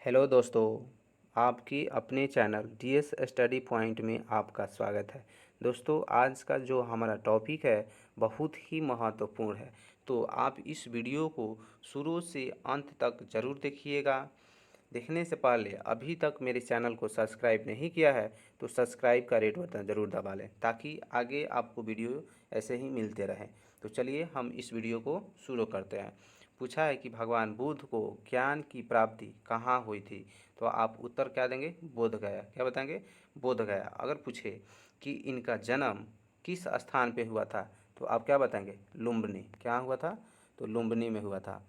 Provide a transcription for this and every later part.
Hello दोस्तों, आपकी अपने चैनल डीएस स्टडी पॉइंट में आपका स्वागत है। दोस्तों, आज का जो हमारा टॉपिक है बहुत ही महत्वपूर्ण है, तो आप इस वीडियो को शुरू से अंत तक ज़रूर देखिएगा। देखने से पहले अभी तक मेरे चैनल को सब्सक्राइब नहीं किया है तो सब्सक्राइब का रेड बटन ज़रूर दबा लें ताकि आगे आपको वीडियो ऐसे ही मिलते रहें। तो चलिए हम इस वीडियो को शुरू करते हैं। पूछा है कि भगवान बुद्ध को ज्ञान की प्राप्ति कहाँ हुई थी, तो आप उत्तर क्या देंगे? बोध गया। क्या बताएंगे? बोध गया। अगर पूछे कि इनका जन्म किस स्थान पे हुआ था, तो आप क्या बताएंगे? लुम्बिनी। क्या हुआ था? तो लुम्बिनी में हुआ था।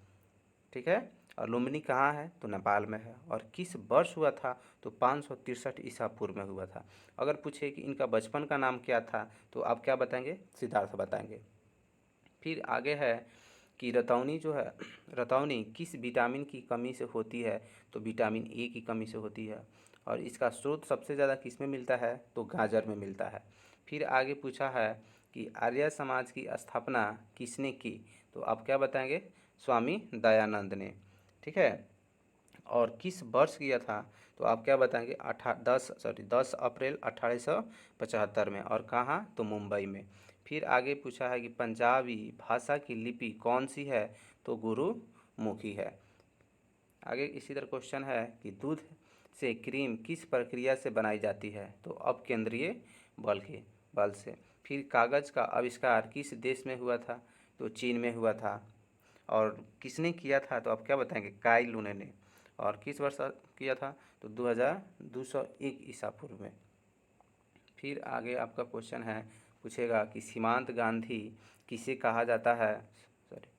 ठीक है। और लुम्बिनी कहाँ है? तो नेपाल में है। और किस वर्ष हुआ था? तो 563 ईसा पूर्व में हुआ था। अगर पूछे कि इनका बचपन का नाम क्या था, तो आप क्या बताएंगे? सिद्धार्थ बताएंगे। फिर आगे है कि रतौनी जो है, रतौनी किस विटामिन की कमी से होती है? तो विटामिन ए की कमी से होती है। और इसका स्रोत सबसे ज़्यादा किस में मिलता है? तो गाजर में मिलता है। फिर आगे पूछा है कि आर्य समाज की स्थापना किसने की? तो आप क्या बताएंगे? स्वामी दयानंद ने। ठीक है। और किस वर्ष किया था? तो आप क्या बताएंगे? 10 अप्रैल 1875 में। और कहाँ? तो मुंबई में। फिर आगे पूछा है कि पंजाबी भाषा की लिपि कौन सी है? तो गुरुमुखी है। आगे इसी तरह क्वेश्चन है कि दूध से क्रीम किस प्रक्रिया से बनाई जाती है? तो अपकेंद्रीय बल से। फिर कागज़ का आविष्कार किस देश में हुआ था? तो चीन में हुआ था। और किसने किया था? तो आप क्या बताएंगे? काई लूने ने। और किस वर्ष किया था? तो 2201 ईसा पूर्व में। फिर आगे आपका क्वेश्चन है, पूछेगा कि सीमांत गांधी किसे कहा जाता है? सॉरी,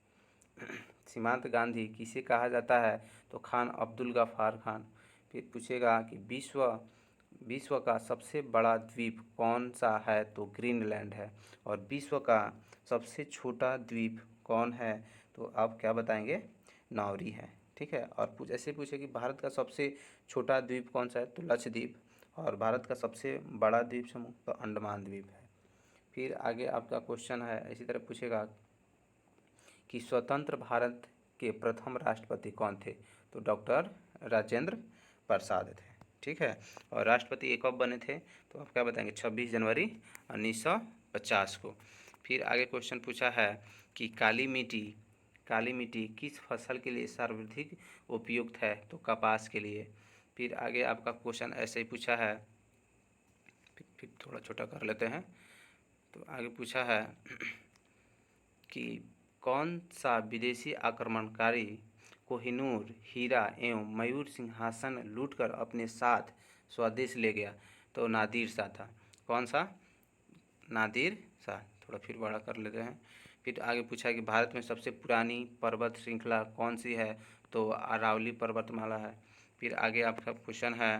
सीमांत गांधी किसे कहा जाता है? तो खान अब्दुल गफ्फार खान। फिर पूछेगा कि विश्व का सबसे बड़ा द्वीप कौन सा है? तो ग्रीनलैंड है। और विश्व का सबसे छोटा द्वीप कौन है? तो आप क्या बताएंगे? नौरी है। ठीक है। और ऐसे पूछे कि भारत का सबसे छोटा द्वीप कौन सा है? तो लक्षद्वीप। और भारत का सबसे बड़ा द्वीप समूह तो अंडमान द्वीप है। फिर आगे आपका क्वेश्चन है, इसी तरह पूछेगा कि स्वतंत्र भारत के प्रथम राष्ट्रपति कौन थे? तो डॉक्टर राजेंद्र प्रसाद थे। ठीक है। और राष्ट्रपति एक कब बने थे? तो आप क्या बताएंगे? 26 जनवरी 1950 को। फिर आगे क्वेश्चन पूछा है कि काली मिट्टी किस फसल के लिए सर्वाधिक उपयुक्त है? तो कपास के लिए। फिर आगे आपका क्वेश्चन ऐसे ही पूछा है, फिर थोड़ा छोटा कर लेते हैं। तो आगे पूछा है कि कौन सा विदेशी आक्रमणकारी कोहिनूर हीरा एवं मयूर सिंहासन लूटकर अपने साथ स्वदेश ले गया? तो नादिर शाह था। कौन सा? नादिर शाह। थोड़ा फिर बड़ा कर लेते हैं। फिर आगे पूछा कि भारत में सबसे पुरानी पर्वत श्रृंखला कौन सी है? तो अरावली पर्वतमाला है। फिर आगे आपका क्वेश्चन है,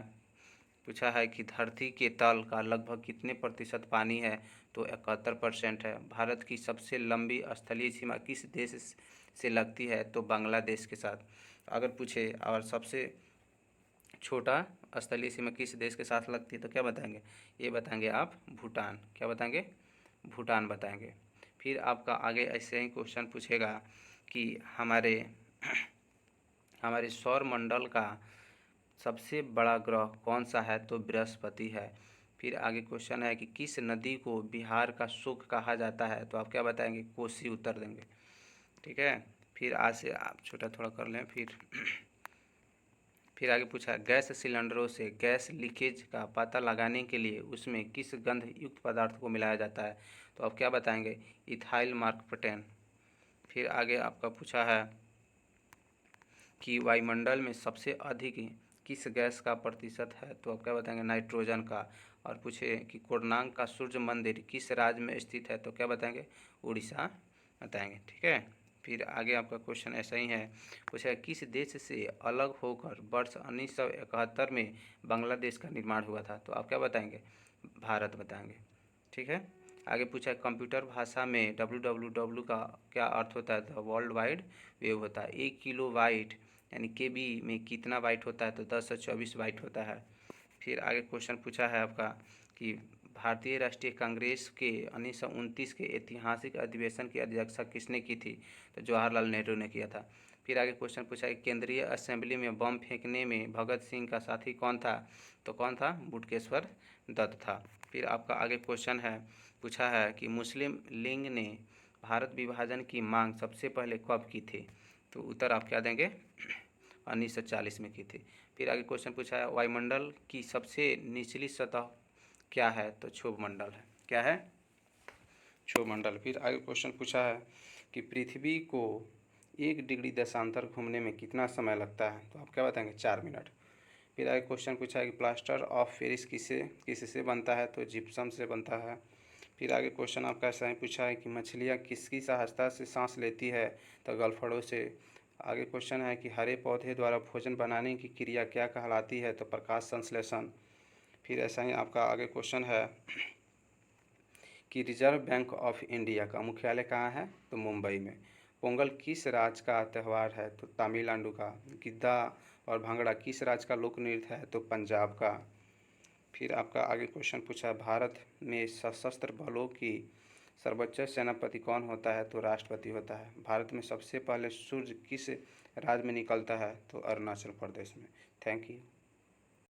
पूछा है कि धरती के तल का लगभग कितने प्रतिशत पानी है? तो 71% है। भारत की सबसे लंबी स्थलीय सीमा किस देश से लगती है? तो बांग्लादेश के साथ। अगर पूछे और सबसे छोटा स्थलीय सीमा किस देश के साथ लगती है, तो क्या बताएंगे? ये बताएंगे आप भूटान। क्या बताएंगे? भूटान बताएंगे। फिर आपका आगे ऐसे ही क्वेश्चन पूछेगा कि हमारे सौर मंडल का सबसे बड़ा ग्रह कौन सा है? तो बृहस्पति है। फिर आगे क्वेश्चन है कि किस नदी को बिहार का सुख कहा जाता है? तो आप क्या बताएंगे? कोसी उत्तर देंगे। ठीक है। फिर आज से आप छोटा थोड़ा कर लें। फिर आगे पूछा गैस सिलेंडरों से गैस लीकेज का पता लगाने के लिए उसमें किस गंध युक्त पदार्थ को मिलाया जाता है? तो आप क्या बताएंगे? इथाइल मार्कपेंटेन। फिर आगे आपका पूछा है कि वायुमंडल में सबसे अधिक किस गैस का प्रतिशत है? तो आप क्या बताएंगे? नाइट्रोजन का। और पूछे कि कोणार्क का सूर्य मंदिर किस राज्य में स्थित है? तो क्या बताएंगे? उड़ीसा बताएंगे। ठीक है। फिर आगे आपका क्वेश्चन ऐसा ही है, पूछा किस देश से अलग होकर वर्ष 1971 में बांग्लादेश का निर्माण हुआ था? तो आप क्या बताएंगे? भारत बताएंगे। ठीक है। आगे पूछा कंप्यूटर भाषा में www का क्या अर्थ होता है? तो वर्ल्ड वाइड वेव होता है। 1 किलो बाइट यानी केबी में कितना बाइट होता है? तो 1024 बाइट होता है। फिर आगे क्वेश्चन पूछा है आपका कि भारतीय राष्ट्रीय कांग्रेस के 1929 के ऐतिहासिक अधिवेशन की अध्यक्षता किसने की थी? तो जवाहरलाल नेहरू ने किया था। फिर आगे क्वेश्चन पूछा है केंद्रीय असेंबली में बम फेंकने में भगत सिंह का साथी कौन था? तो कौन था? बटुकेश्वर दत्त था। फिर आपका आगे क्वेश्चन है पूछा है कि मुस्लिम लीग ने भारत विभाजन की मांग सबसे पहले कब की थी? तो उत्तर आप क्या देंगे? 1940 में की थी। फिर आगे क्वेश्चन पूछा है वायुमंडल की सबसे निचली सतह क्या है? तो क्षोभ मंडल है। क्या है? क्षोभ मंडल। फिर आगे क्वेश्चन पूछा है कि पृथ्वी को 1 डिग्री देशांतर घूमने में कितना समय लगता है? तो आप क्या बताएंगे? 4 मिनट। फिर आगे क्वेश्चन पूछा है कि प्लास्टर ऑफ पेरिस किससे बनता है? तो जिप्सम से बनता है। फिर आगे क्वेश्चन आपका ऐसा ही पूछा है कि मछलियाँ किसकी सहायता से सांस लेती है? तो गलफड़ों से। आगे क्वेश्चन है कि हरे पौधे द्वारा भोजन बनाने की क्रिया क्या कहलाती है? तो प्रकाश संश्लेषण। फिर ऐसा ही आपका आगे क्वेश्चन है कि रिजर्व बैंक ऑफ इंडिया का मुख्यालय कहाँ है? तो मुंबई में। पोंगल किस राज्य का त्यौहार है? तो तमिलनाडु का। गिद्धा और भांगड़ा किस राज्य का लोक नृत्य है? तो पंजाब का। फिर आपका आगे क्वेश्चन पूछा भारत में सशस्त्र बलों की सर्वोच्च सेनापति कौन होता है? तो राष्ट्रपति होता है। भारत में सबसे पहले सूर्य किस राज्य में निकलता है? तो अरुणाचल प्रदेश में। Thank you.